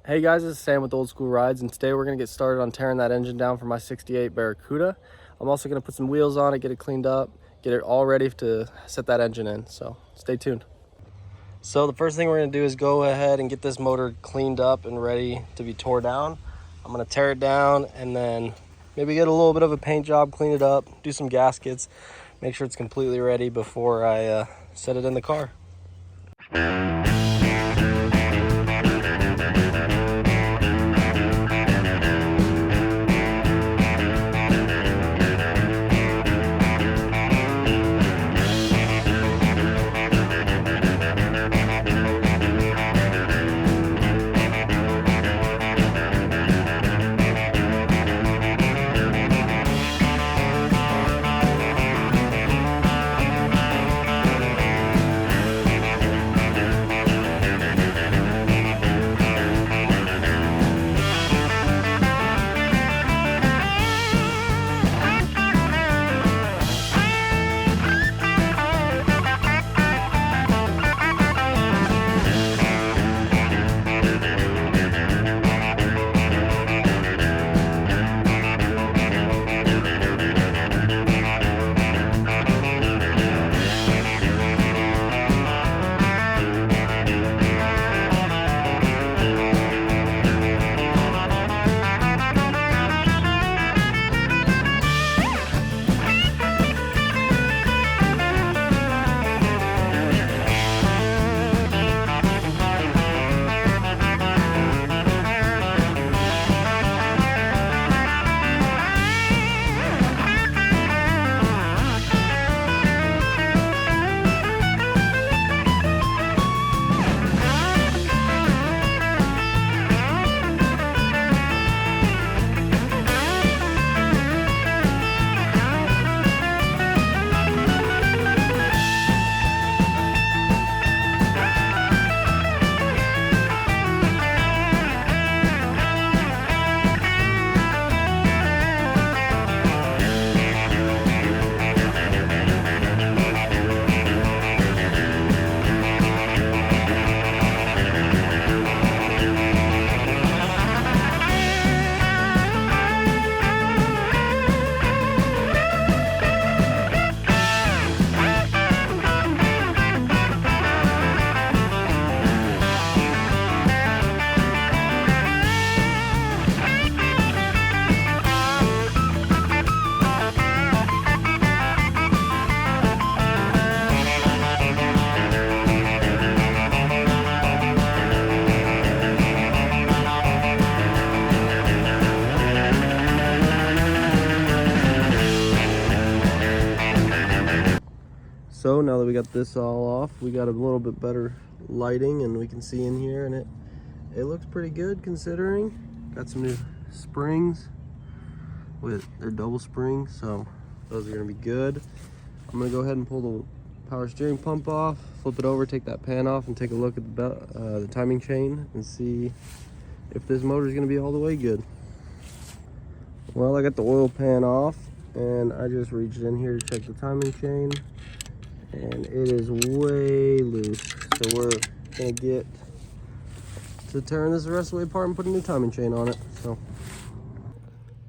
Hey guys, this is Sam with Old Skool Rides, and today we're going to get started on tearing that engine down for my 68 Barracuda. I'm also going to put some wheels on it, get it cleaned up, get it all ready to set that engine in, so stay tuned. So the first thing we're going to do is go ahead and get this motor cleaned up and ready to be tore down. I'm going to tear it down and then maybe get a little bit of a paint job, clean it up, do some gaskets, make sure it's completely ready before I set it in the car. So now that we got this all off, we got a little bit better lighting and we can see in here, and it looks pretty good considering. Got some new springs with their double springs, so those are gonna be good. I'm gonna go ahead and pull the power steering pump off, flip it over, take that pan off, and take a look at the timing chain and see if this motor is gonna be all the way good. Well, I got the oil pan off and I just reached in here to check the timing chain, and it is way loose. So we're gonna get to tearing this the rest of the way apart and put a new timing chain on it.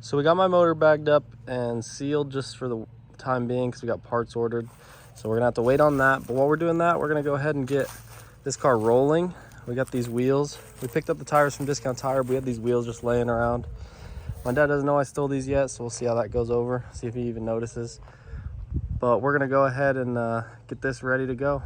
So we got my motor bagged up and sealed just for the time being because we got parts ordered. So we're gonna have to wait on that. But while we're doing that, we're gonna go ahead and get this car rolling. We got these wheels. We picked up the tires from Discount Tire, but we had these wheels just laying around. My dad doesn't know I stole these yet, so we'll see how that goes over, see if he even notices. But we're gonna go ahead and get this ready to go.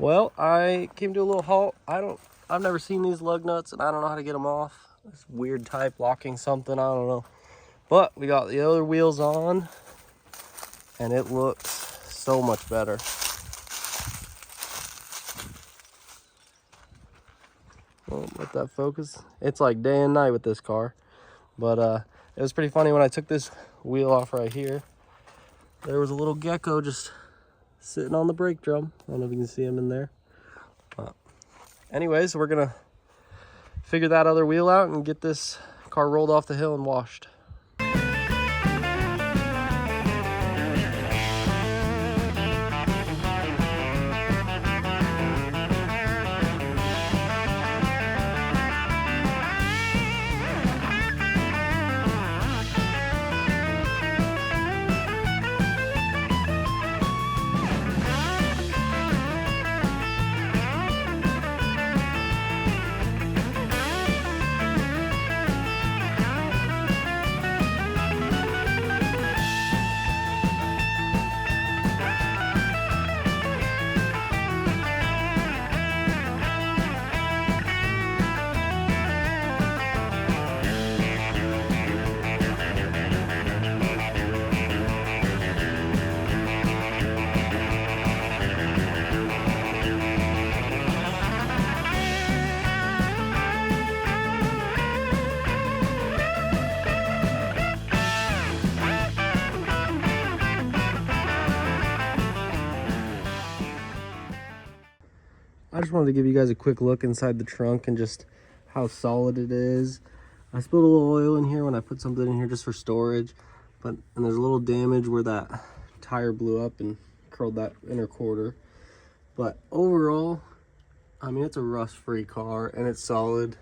Well, I came to a little halt. I've never seen these lug nuts, and I don't know how to get them off. This weird type locking something, I don't know. But we got the other wheels on, and it looks so much better. Oh, let that focus. It's like day and night with this car. But it was pretty funny when I took this wheel off right here. There was a little gecko just sitting on the brake drum. I don't know if you can see him in there. Anyways, we're gonna figure that other wheel out and get this car rolled off the hill and washed. I just wanted to give you guys a quick look inside the trunk and just how solid it is. I spilled a little oil in here when I put something in here just for storage, and there's a little damage where that tire blew up and curled that inner quarter. But overall, I mean, it's a rust-free car and it's solid.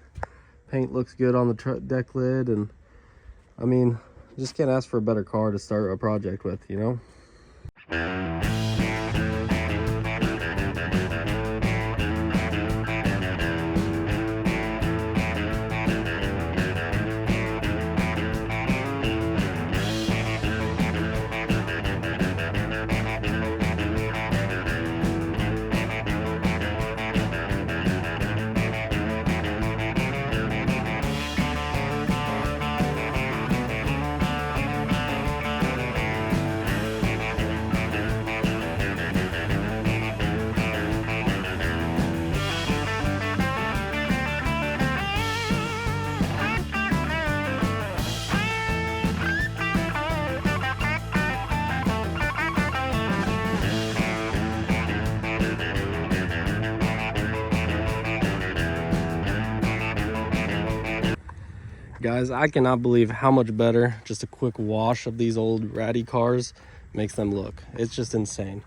Paint looks good on the deck lid, and I mean, just can't ask for a better car to start a project with, you know? Guys, I cannot believe how much better just a quick wash of these old ratty cars makes them look. It's just insane.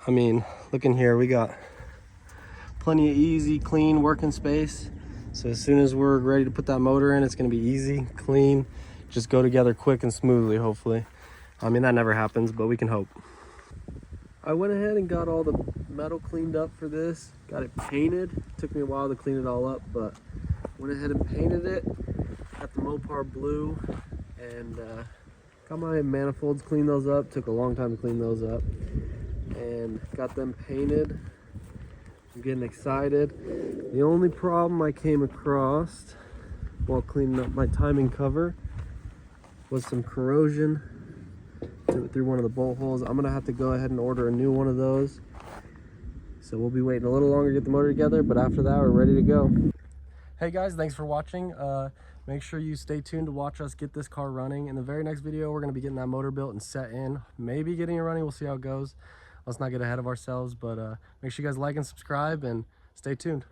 I mean, look in here, we got plenty of easy, clean working space. So as soon as we're ready to put that motor in, it's gonna be easy, clean, just go together quick and smoothly, hopefully. I mean, that never happens, but we can hope. I went ahead and got all the metal cleaned up for this, got it painted. Took me a while to clean it all up, but went ahead and painted it, got the Mopar blue, and got my manifolds, cleaned those up. Took a long time to clean those up, and got them painted. I'm getting excited. The only problem I came across while cleaning up my timing cover was some corrosion through one of the bolt holes. I'm gonna have to go ahead and order a new one of those. So we'll be waiting a little longer to get the motor together, but after that, we're ready to go. Hey guys, thanks for watching. Make sure you stay tuned to watch us get this car running. In the very next video, we're gonna be getting that motor built and set in. Maybe getting it running, we'll see how it goes. Let's not get ahead of ourselves, but make sure you guys like and subscribe and stay tuned.